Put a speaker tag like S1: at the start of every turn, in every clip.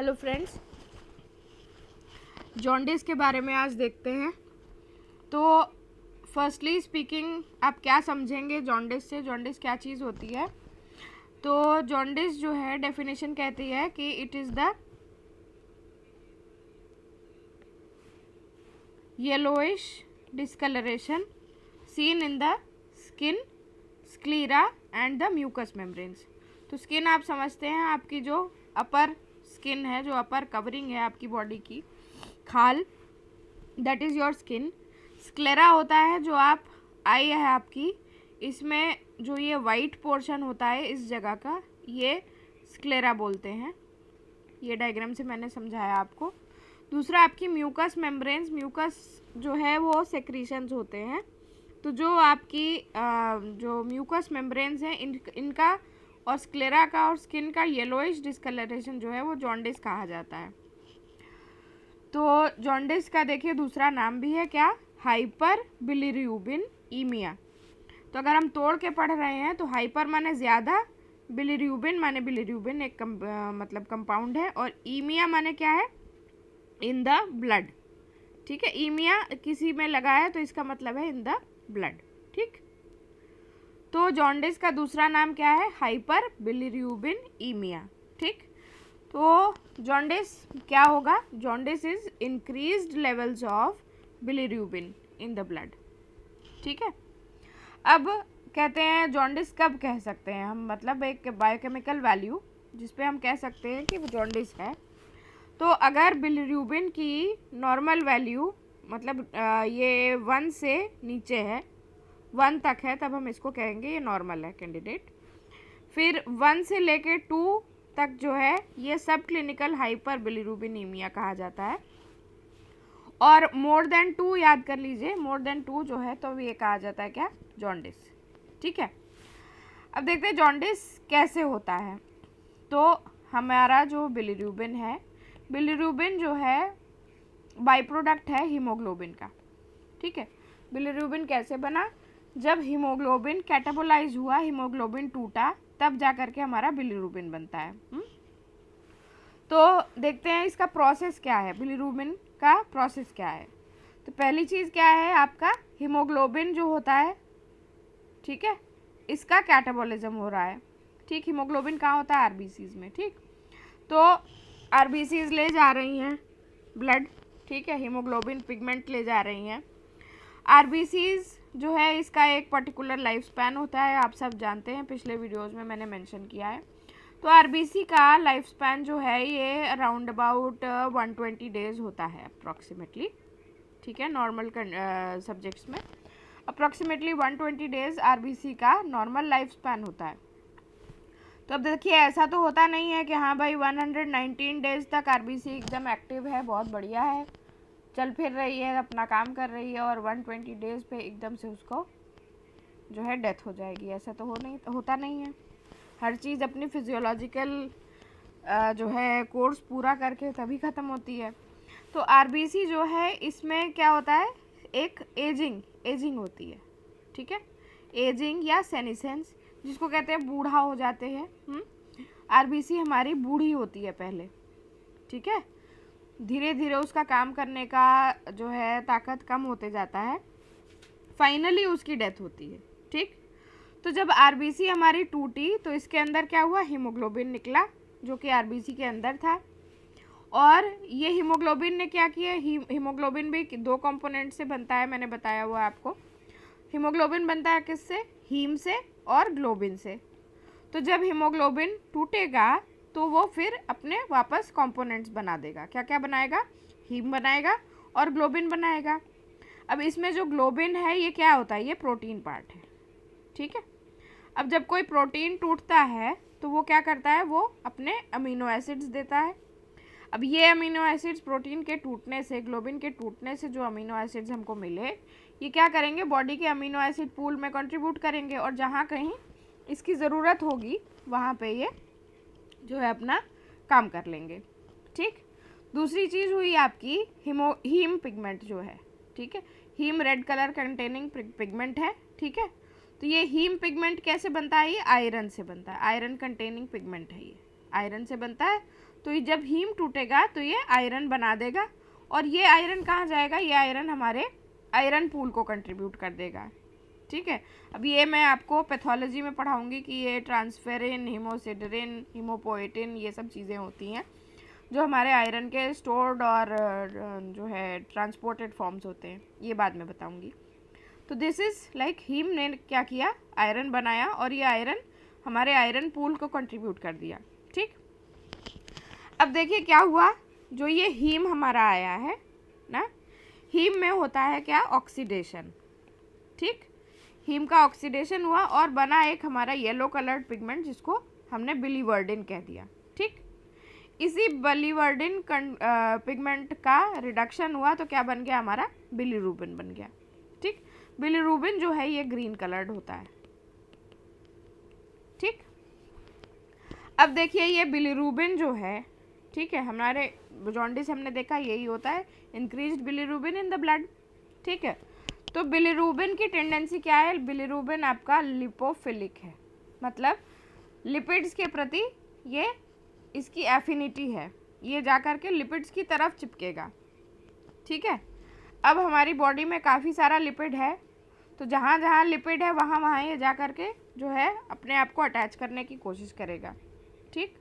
S1: Hello friends, jaundice के बारे में आज देखते हैं। तो फर्स्टली स्पीकिंग, आप क्या समझेंगे जॉन्डिस से? जॉन्डिस क्या चीज़ होती है? तो जॉन्डिस जो है डेफिनेशन कहती है कि it is the yellowish discoloration seen in the skin, sclera and the mucous membranes. तो स्किन आप समझते हैं, आपकी जो अपर स्किन है, जो अपर कवरिंग है आपकी बॉडी की, खाल, that is your skin. Sclera होता है जो आप आई है आपकी, इसमें जो ये वाइट पोर्शन होता है इस जगह का, ये स्क्लेरा बोलते हैं। ये डायग्राम से मैंने समझाया आपको। दूसरा आपकी म्यूकस मेम्ब्रेन्स। म्यूकस जो है वो सेक्रीशंस होते हैं। तो जो आपकी जो म्यूकस मेम्ब्रेन्स हैं इनका और स्क्लेरा का और स्किन का येलोइश डिस्कलरेशन जो है वो जॉन्डिस कहा जाता है। तो जॉन्डिस का देखिए दूसरा नाम भी है क्या? Hyperbilirubinemia. तो अगर हम तोड़ के पढ़ रहे हैं तो हाइपर माने ज़्यादा, बिलिरूबिन माने बिलिरूबिन एक मतलब कंपाउंड है, और ईमिया माने क्या है? इन द ब्लड। ठीक है, ईमिया किसी में लगा है तो इसका मतलब है इन द ब्लड। ठीक, तो जॉन्डिस का दूसरा नाम क्या है? Hyperbilirubinemia. ठीक, तो जॉन्डिस क्या होगा? Jaundice is increased levels of bilirubin in the blood. ठीक है, अब कहते हैं जॉन्डिस कब कह सकते हैं हम, मतलब एक बायोकेमिकल वैल्यू जिस पे हम कह सकते हैं कि वो जॉन्डिस है। तो अगर बिलिरूबिन की नॉर्मल वैल्यू मतलब ये 1 से नीचे है, 1 तक है, तब हम इसको कहेंगे ये नॉर्मल है कैंडिडेट। फिर 1 से लेके 2 तक जो है ये सब क्लिनिकल हाइपर बिलिरूबिनीमिया कहा जाता है। और मोर देन 2 याद कर लीजिए, मोर देन 2 जो है तो ये कहा जाता है क्या? जॉन्डिस। ठीक है, अब देखते हैं जॉन्डिस कैसे होता है। तो हमारा जो बिलिरूबिन है, बिलिरूबिन जो है बाई प्रोडक्ट है हीमोग्लोबिन का। ठीक है, बिलिरूबिन कैसे बना? जब हीमोग्लोबिन कैटाबोलाइज हुआ, हीमोग्लोबिन टूटा, तब जा करके हमारा बिलिरूबिन बनता है। तो देखते हैं इसका प्रोसेस क्या है, बिलिरूबिन का प्रोसेस क्या है। तो पहली चीज़ क्या है आपका? हीमोग्लोबिन जो होता है, ठीक है, इसका कैटाबोलिज्म हो रहा है। ठीक, हीमोग्लोबिन कहाँ होता है? आरबीसीज में। ठीक, तो आरबीसीज ले जा रही हैं ब्लड, ठीक है, हीमोग्लोबिन पिगमेंट ले जा रही हैं। आरबीसीज जो है इसका एक पर्टिकुलर लाइफ स्पैन होता है, आप सब जानते हैं, पिछले वीडियोस में मैंने मेंशन किया है। तो आरबीसी का लाइफ स्पैन जो है ये अराउंड अबाउट 120 डेज होता है अप्रॉक्सीमेटली। ठीक है, नॉर्मल सब्जेक्ट्स में अप्रॉक्सीमेटली 120 डेज आरबीसी का नॉर्मल लाइफ स्पैन होता है। तो अब देखिए, ऐसा तो होता नहीं है कि हाँ भाई 119 डेज तक आरबीसी एकदम एक्टिव है, बहुत बढ़िया है, चल फिर रही है, अपना काम कर रही है, और 120 डेज पे एकदम से उसको जो है डेथ हो जाएगी। ऐसा तो होता नहीं है। हर चीज़ अपनी फिजियोलॉजिकल जो है कोर्स पूरा करके तभी ख़त्म होती है। तो आरबीसी जो है इसमें क्या होता है? एक एजिंग होती है। ठीक है, एजिंग या सेनिसेंस, जिसको कहते हैं बूढ़ा हो जाते हैं। आरबीसी हमारी बूढ़ी होती है पहले। ठीक है, धीरे धीरे उसका काम करने का जो है ताकत कम होते जाता है, फाइनली उसकी डेथ होती है। ठीक, तो जब आरबीसी हमारी टूटी तो इसके अंदर क्या हुआ? हीमोग्लोबिन निकला जो कि आरबीसी के अंदर था। और ये हीमोग्लोबिन ने क्या किया? हीमोग्लोबिन भी 2 कंपोनेंट से बनता है, मैंने बताया हुआ आपको। हीमोग्लोबिन बनता है किससे? हीम से और ग्लोबिन से। तो जब हीमोग्लोबिन टूटेगा तो वो फिर अपने वापस कंपोनेंट्स बना देगा। क्या क्या बनाएगा? हीम बनाएगा और ग्लोबिन बनाएगा। अब इसमें जो ग्लोबिन है ये क्या होता है? ये प्रोटीन पार्ट है। ठीक है, अब जब कोई प्रोटीन टूटता है तो वो क्या करता है? वो अपने अमीनो एसिड्स देता है। अब ये अमीनो एसिड्स प्रोटीन के टूटने से, ग्लोबिन के टूटने से जो अमीनो एसिड्स हमको मिले, ये क्या करेंगे? बॉडी के अमीनो एसिड पूल में कंट्रीब्यूट करेंगे, और जहाँ कहीं इसकी ज़रूरत होगी वहाँ पे ये जो है अपना काम कर लेंगे। ठीक, दूसरी चीज़ हुई आपकी हीम पिगमेंट जो है। ठीक है, haem red colour containing pigment है। ठीक है, तो ये हीम पिगमेंट कैसे बनता है? ये आयरन से बनता है, आयरन कंटेनिंग पिगमेंट है, ये आयरन से बनता है। तो ये जब हीम टूटेगा तो ये आयरन बना देगा, और ये आयरन कहाँ जाएगा, ये आयरन हमारे आयरन पूल को कंट्रीब्यूट कर देगा। ठीक है, अब ये मैं आपको पैथोलॉजी में पढ़ाऊंगी कि ये ट्रांसफेरिन, हीमोसिडरिन, हीमोपोएटिन, ये सब चीज़ें होती हैं जो हमारे आयरन के स्टोर्ड और जो है ट्रांसपोर्टेड फॉर्म्स होते हैं, ये बाद में बताऊंगी। तो दिस इज़ लाइक हीम ने क्या किया, आयरन बनाया, और ये आयरन हमारे आयरन पूल को कंट्रीब्यूट कर दिया। ठीक, अब देखिए क्या हुआ, जो ये हीम हमारा आया है ना, हीम में होता है क्या, ऑक्सीडेशन। ठीक, हीम का ऑक्सीडेशन हुआ और बना एक हमारा येलो कलर्ड पिगमेंट जिसको हमने बिलीवर्डिन कह दिया। ठीक, इसी बिलीवर्डिन पिगमेंट का रिडक्शन हुआ तो क्या बन गया, हमारा बिलीरूबिन बन गया। ठीक, बिलीरूबिन जो है ये ग्रीन कलर्ड होता है। ठीक, अब देखिए ये बिलीरूबिन जो है, ठीक है, हमारे जॉन्डिस हमने देखा यही होता है, increased bilirubin in the blood. ठीक है, तो बिलीरूबिन की टेंडेंसी क्या है, बिलीरूबिन आपका लिपोफिलिक है, मतलब लिपिड्स के प्रति ये इसकी एफिनिटी है, ये जाकर के लिपिड्स की तरफ चिपकेगा। ठीक है, अब हमारी बॉडी में काफ़ी सारा लिपिड है, तो जहाँ जहाँ लिपिड है वहाँ वहाँ ये जा कर के जो है अपने आप को अटैच करने की कोशिश करेगा। ठीक,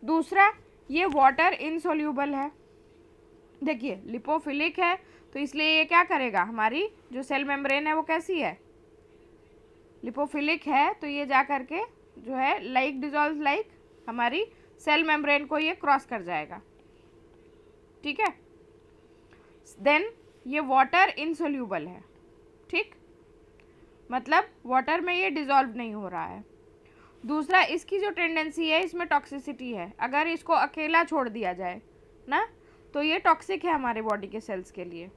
S1: दूसरा ये वाटर इनसोल्यूबल है, देखिए लिपोफिलिक है तो इसलिए ये क्या करेगा, हमारी जो सेल मेम्ब्रेन है वो कैसी है, लिपोफिलिक है, तो ये जा कर के जो है लाइक डिजॉल्व लाइक हमारी सेल मेम्ब्रेन को ये क्रॉस कर जाएगा। ठीक है, देन ये वाटर इनसोल्यूबल है। ठीक, मतलब वाटर में ये डिजॉल्व नहीं हो रहा है। दूसरा, इसकी जो टेंडेंसी है इसमें टॉक्सिसिटी है, अगर इसको अकेला छोड़ दिया जाए ना तो ये टॉक्सिक है हमारे बॉडी के सेल्स के लिए।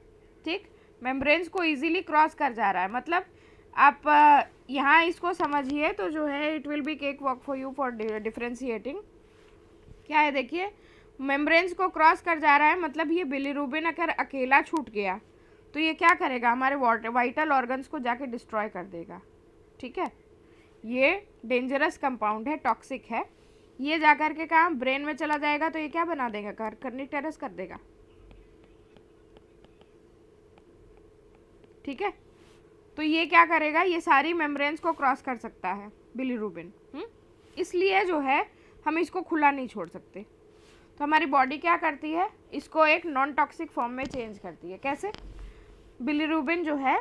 S1: ठीक, मेम्ब्रेन्स को इजीली क्रॉस कर जा रहा है, मतलब आप यहाँ इसको समझिए तो जो है it will be cake work for you for differentiating. क्या है, देखिए मेम्ब्रेन्स को क्रॉस कर जा रहा है, मतलब ये बिलीरूबिन अगर अकेला छूट गया तो ये क्या करेगा, हमारे वाइटल ऑर्गन्स को जाके डिस्ट्रॉय कर देगा। ठीक है, ये डेंजरस कंपाउंड है, टॉक्सिक है, ये जाकर के कहाँ ब्रेन में चला जाएगा तो ये क्या बना देगा, कार्निटेरस कर देगा। ठीक है, तो ये क्या करेगा, ये सारी मेम्ब्रेन्स को क्रॉस कर सकता है बिलीरूबिन। इसलिए जो है हम इसको खुला नहीं छोड़ सकते, तो हमारी बॉडी क्या करती है, इसको एक नॉन टॉक्सिक फॉर्म में चेंज करती है। कैसे, बिलीरूबिन जो है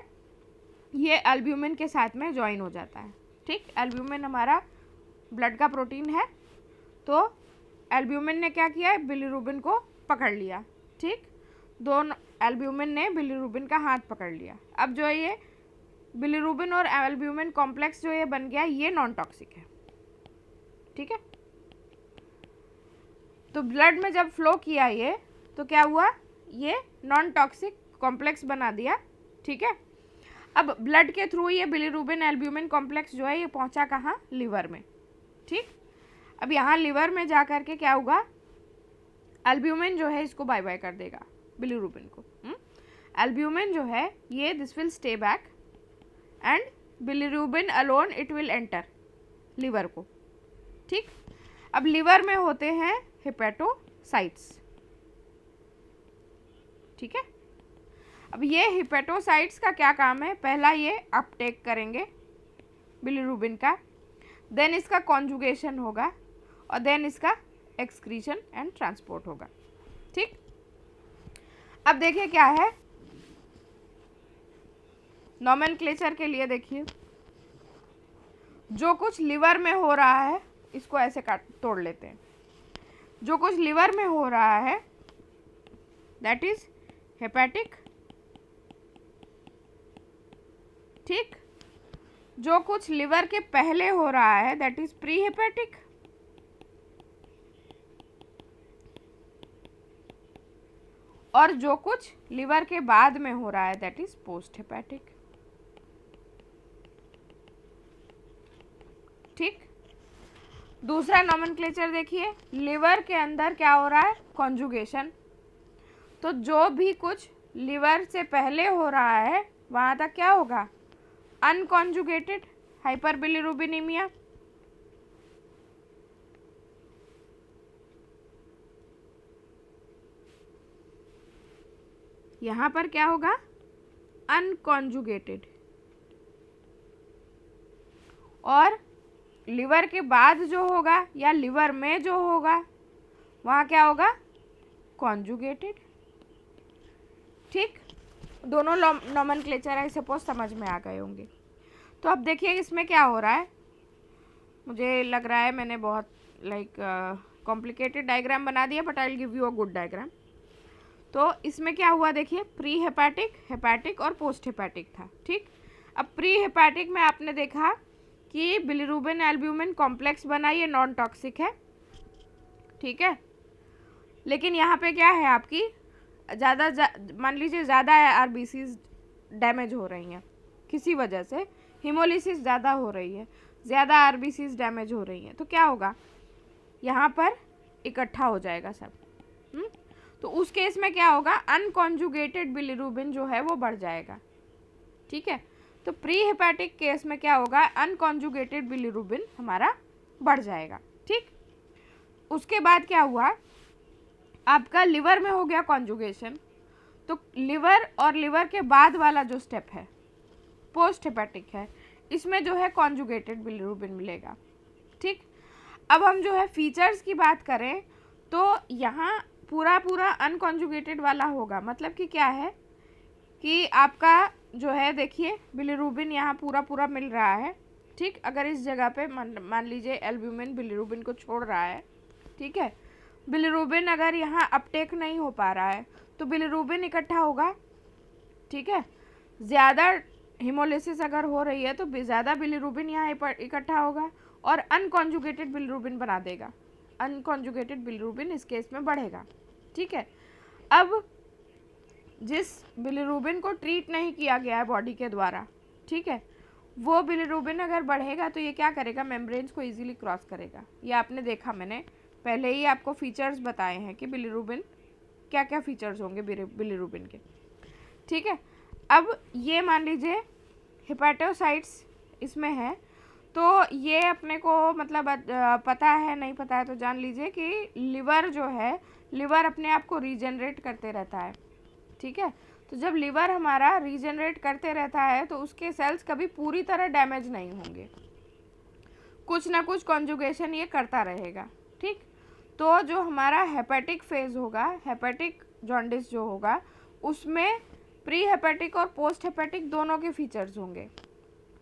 S1: ये एल्ब्यूमिन के साथ में ज्वाइन हो जाता है। ठीक, एल्ब्यूमिन हमारा ब्लड का प्रोटीन है, तो एल्ब्यूमिन ने क्या किया, बिलीरूबिन को पकड़ लिया। ठीक, दोनों एल्ब्यूमिन ने बिलीरूबिन का हाथ पकड़ लिया। अब जो ये बिलीरूबिन और एल्ब्यूमिन कॉम्प्लेक्स जो ये बन गया, ये नॉन टॉक्सिक है। ठीक है, तो ब्लड में जब फ्लो किया ये तो क्या हुआ, ये नॉन टॉक्सिक कॉम्प्लेक्स बना दिया। ठीक है, अब ब्लड के थ्रू ये बिलीरूबिन एल्ब्यूमिन कॉम्प्लेक्स जो है ये पहुंचा कहाँ, लिवर में। ठीक, अब यहाँ लिवर में जा कर के क्या होगा, एल्ब्यूमिन जो है इसको बाय बाय कर देगा बिलीरूबिन को। एल्ब्यूमिन जो है ये this will stay back and bilirubin alone it will enter liver को। ठीक, अब लिवर में होते हैं हेपेटोसाइट्स। ठीक है, अब ये हेपेटोसाइट्स का क्या काम है, पहला ये अपटेक करेंगे बिलीरूबिन का, देन इसका कॉन्जुगेशन होगा और देन इसका एक्सक्रीशन एंड ट्रांसपोर्ट होगा। ठीक, अब देखिए क्या है, नोमेनक्लेचर के लिए देखिए, जो कुछ लिवर में हो रहा है इसको ऐसे काट तोड़ लेते हैं, जो कुछ लिवर में हो रहा है दैट इज हेपेटिक। ठीक, जो कुछ लिवर के पहले हो रहा है दैट इज प्री हेपेटिक, और जो कुछ लिवर के बाद में हो रहा है दैट इज पोस्ट हेपेटिक। ठीक, दूसरा नोमेनक्लेचर देखिए, लिवर के अंदर क्या हो रहा है, कॉन्जुगेशन, तो जो भी कुछ लिवर से पहले हो रहा है वहां तक क्या होगा, अनकॉन्जुगेटेड हाइपरबिलीरूबिनीमिया। यहाँ पर क्या होगा, अनकॉन्जुगेटेड, और लिवर के बाद जो होगा या लिवर में जो होगा वहाँ क्या होगा, कॉन्जुगेटेड। ठीक, दोनों नॉमेनक्लेचर आई सपोज समझ में आ गए होंगे। तो अब देखिए इसमें क्या हो रहा है, मुझे लग रहा है मैंने बहुत कॉम्प्लिकेटेड डायग्राम बना दिया, but I will give you a good diagram. तो इसमें क्या हुआ देखिए, प्री हेपाटिक, हेपाटिक और पोस्ट हेपाटिक था। ठीक, अब प्री हेपाटिक में आपने देखा कि बिलिरुबिन एल्ब्यूमिन कॉम्प्लेक्स बना, ये नॉन टॉक्सिक है। ठीक है, लेकिन यहाँ पे क्या है आपकी मान लीजिए ज़्यादा आरबीसीज डैमेज हो रही हैं किसी वजह से, हीमोलिसिस ज़्यादा हो रही है, ज़्यादा आरबीसीज डैमेज हो रही हैं, तो क्या होगा, यहाँ पर इकट्ठा हो जाएगा सब। तो उस केस में क्या होगा, अनकॉन्जुगेटेड बिलिरुबिन जो है वो बढ़ जाएगा। ठीक है, तो प्री हेपाटिक केस में क्या होगा, अनकॉन्जुगेटेड बिलिरुबिन हमारा बढ़ जाएगा। ठीक, उसके बाद क्या हुआ, आपका लिवर में हो गया कॉन्जुगेशन, तो लिवर और लिवर के बाद वाला जो स्टेप है पोस्ट हेपेटिक है, इसमें जो है कॉन्जुगेटेड बिलिरुबिन मिलेगा। ठीक, अब हम जो है फीचर्स की बात करें तो यहाँ पूरा अनकॉन्जुगेटेड वाला होगा, मतलब कि क्या है कि आपका जो है देखिए बिलिरुबिन यहाँ पूरा मिल रहा है। ठीक, अगर इस जगह पे मान लीजिए एल्ब्यूमिन बिलिरुबिन को छोड़ रहा है, ठीक है, बिलिरुबिन अगर यहाँ अपटेक नहीं हो पा रहा है तो बिलिरुबिन इकट्ठा होगा। ठीक है, ज़्यादा हीमोलिसिस अगर हो रही है तो ज़्यादा बिलिरुबिन यहाँ इकट्ठा होगा और अनकॉन्जुगेटेड बिलिरुबिन बना देगा, अनकॉन्जुगेटेड बिलिरुबिन इस केस में बढ़ेगा। ठीक है, अब जिस बिलिरुबिन को ट्रीट नहीं किया गया है बॉडी के द्वारा, ठीक है, वो बिलिरुबिन अगर बढ़ेगा तो ये क्या करेगा, मेम्ब्रेन्स को इजीली क्रॉस करेगा। ये आपने देखा, मैंने पहले ही आपको फीचर्स बताए हैं कि बिलिरुबिन क्या क्या फीचर्स होंगे बिलिरुबिन के। ठीक है, अब ये मान लीजिए हेपेटोसाइट्स इसमें है, तो ये अपने को मतलब पता है नहीं पता है तो जान लीजिए कि लिवर जो है, लिवर अपने आप को रीजनरेट करते रहता है। ठीक है, तो जब लिवर हमारा रीजनरेट करते रहता है तो उसके सेल्स कभी पूरी तरह डैमेज नहीं होंगे, कुछ ना कुछ कॉन्जुगेशन ये करता रहेगा। ठीक, तो जो हमारा हेपेटिक फेज होगा, हेपेटिक जॉन्डिस जो होगा, उसमें प्री हेपेटिक और पोस्ट हेपेटिक दोनों के फीचर्स होंगे।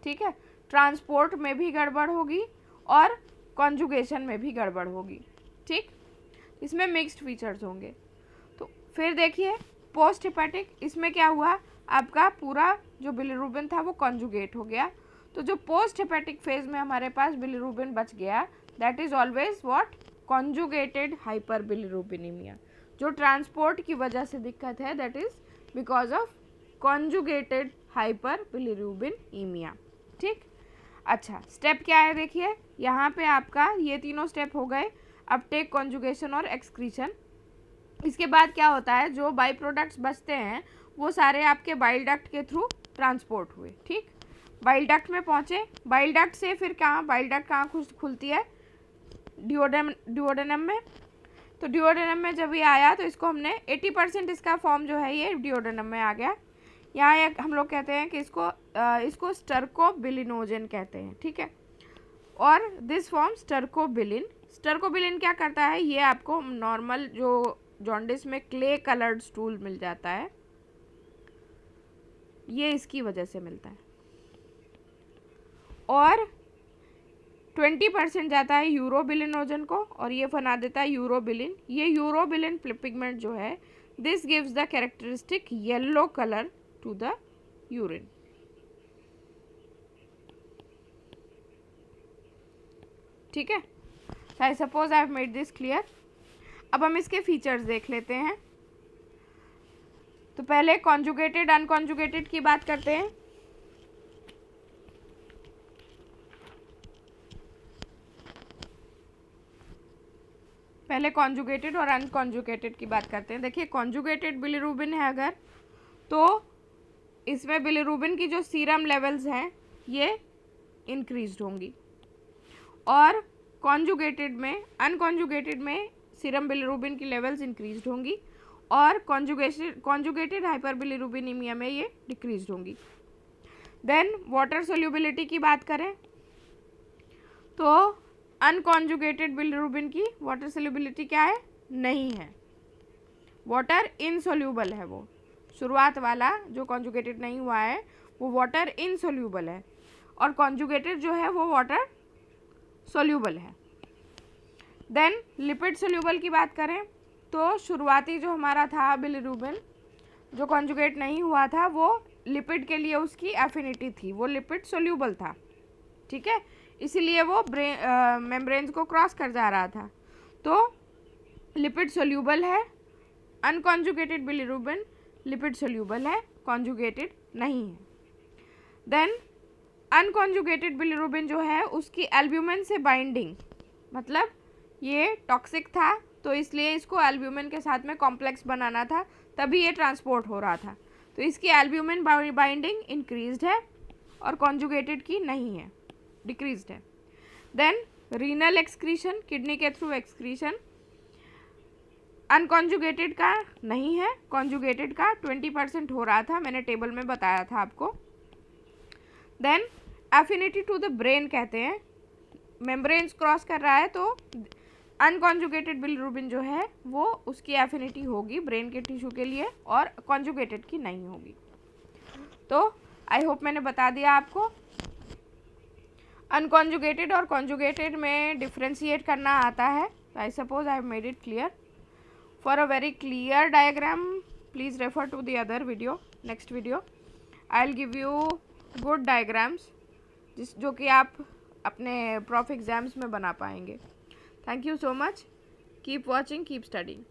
S1: ठीक है, ट्रांसपोर्ट में भी गड़बड़ होगी और कॉन्जुगेशन में भी गड़बड़ होगी। ठीक, इसमें मिक्स्ड फीचर्स होंगे। तो फिर देखिए पोस्ट हेपेटिक, इसमें क्या हुआ, आपका पूरा जो बिलिरुबिन था वो कॉन्जुगेट हो गया। तो जो पोस्ट हेपेटिक फेज में हमारे पास बिलिरुबिन बच गया, that is always what, conjugated hyperbilirubinemia. जो ट्रांसपोर्ट की वजह से दिक्कत है, that is because of conjugated hyperbilirubinemia. ठीक, अच्छा स्टेप क्या है देखिए, यहाँ पे आपका ये तीनों स्टेप हो गए, अपटेक, कॉन्जुगेशन और एक्सक्रीशन। इसके बाद क्या होता है, जो बाई प्रोडक्ट्स बचते हैं वो सारे आपके बाइल डक्ट के थ्रू ट्रांसपोर्ट हुए। ठीक, बाइल डक्ट में पहुँचे, बाइल डक्ट से फिर कहाँ, बाइल डक्ट कहाँ खुलती है, डिओडेनम में। तो डिओडेनम में जब ये आया तो इसको हमने 80% इसका फॉर्म जो है ये डिओडेनम में आ गया। यहाँ एक हम लोग कहते हैं कि इसको स्टर्कोबिलिनोजन कहते हैं। ठीक है, और दिस फॉर्म स्टर्कोबिलिन। स्टर्कोबिलिन क्या करता है, ये आपको नॉर्मल जो जॉन्डिस में क्ले कलर्ड स्टूल मिल जाता है, ये इसकी वजह से मिलता है। और 20% जाता है यूरोबिलिनोजन को और ये बना देता है यूरोबिलिन। ये यूरोबिलिन पिगमेंट जो है, this gives the characteristic yellow colour to the urine. ठीक है, I suppose I have made this clear. अब हम इसके फीचर्स देख लेते हैं। तो पहले कॉन्जुगेटेड अनकॉन्जुगेटेड की बात करते हैं। पहले कॉन्जुगेटेड और अनकॉन्जुगेटेड की बात करते हैं। देखिए कॉन्जुगेटेड बिलिरुबिन है अगर, तो इसमें बिलिरुबिन की जो सीरम लेवल्स हैं ये इंक्रीज्ड होंगी, और कॉन्जुगेटेड में, अनकॉन्जुगेटेड में सीरम बिलिरुबिन की लेवल्स इंक्रीज्ड होंगी, और कॉन्जुगेटेड हाइपरबिलिरुबिनीमिया में ये डिक्रीज होंगी। देन वाटर सोल्यूबिलिटी की बात करें तो अनकॉन्जुगेटेड बिलिरुबिन की वाटर सोल्यूबिलिटी क्या है, नहीं है, वाटर इनसोल्यूबल है। वो शुरुआत वाला जो कॉन्जुगेटेड नहीं हुआ है वो वाटर इनसोल्यूबल है, और कॉन्जुगेटेड जो है वो वाटर सोल्यूबल है। देन लिपिड सोल्यूबल की बात करें तो शुरुआती जो हमारा था बिलिरुबिन जो कॉन्जुगेट नहीं हुआ था वो लिपिड के लिए उसकी एफिनिटी थी, वो लिपिड सोल्यूबल था, ठीक है, इसीलिए वो मेम्ब्रेन्स को क्रॉस कर जा रहा था। तो लिपिड सोल्यूबल है, अनकॉन्जुगेटेड बिलिरुबिन लिपिड सोल्यूबल है, कॉन्जुगेटेड नहीं है। देन अनकॉन्जुगेटेड बिलिरुबिन जो है उसकी एल्ब्यूमिन से बाइंडिंग, मतलब ये टॉक्सिक था तो इसलिए इसको एल्ब्यूमिन के साथ में कॉम्प्लेक्स बनाना था, तभी ये ट्रांसपोर्ट हो रहा था, तो इसकी एल्ब्यूमिन बाइंडिंग इंक्रीज्ड है और कॉन्जुगेटेड की नहीं है, डिक्रीज्ड है। देन रीनल एक्सक्रीशन, किडनी के थ्रू एक्सक्रीशन, अनकॉन्जुगेटेड का नहीं है, कॉन्जुगेटेड का 20% हो रहा था, मैंने टेबल में बताया था आपको। Then affinity to the brain कहते हैं, मेम्ब्रेन्स क्रॉस कर रहा है तो अनकॉन्जुगेटेड बिलिरुबिन जो है वो उसकी एफिनिटी होगी ब्रेन के टिश्यू के लिए और कॉन्जुगेटेड की नहीं होगी। तो आई होप मैंने बता दिया आपको अनकॉन्जुगेटेड और कॉन्जुगेटेड में डिफ्रेंशिएट करना आता है। I suppose I have made it clear. For a very clear diagram please refer to the other video, next video I will give you good diagrams जो कि आप अपने प्रॉफ एग्जाम्स में बना पाएंगे। Thank you so much. Keep watching, keep studying.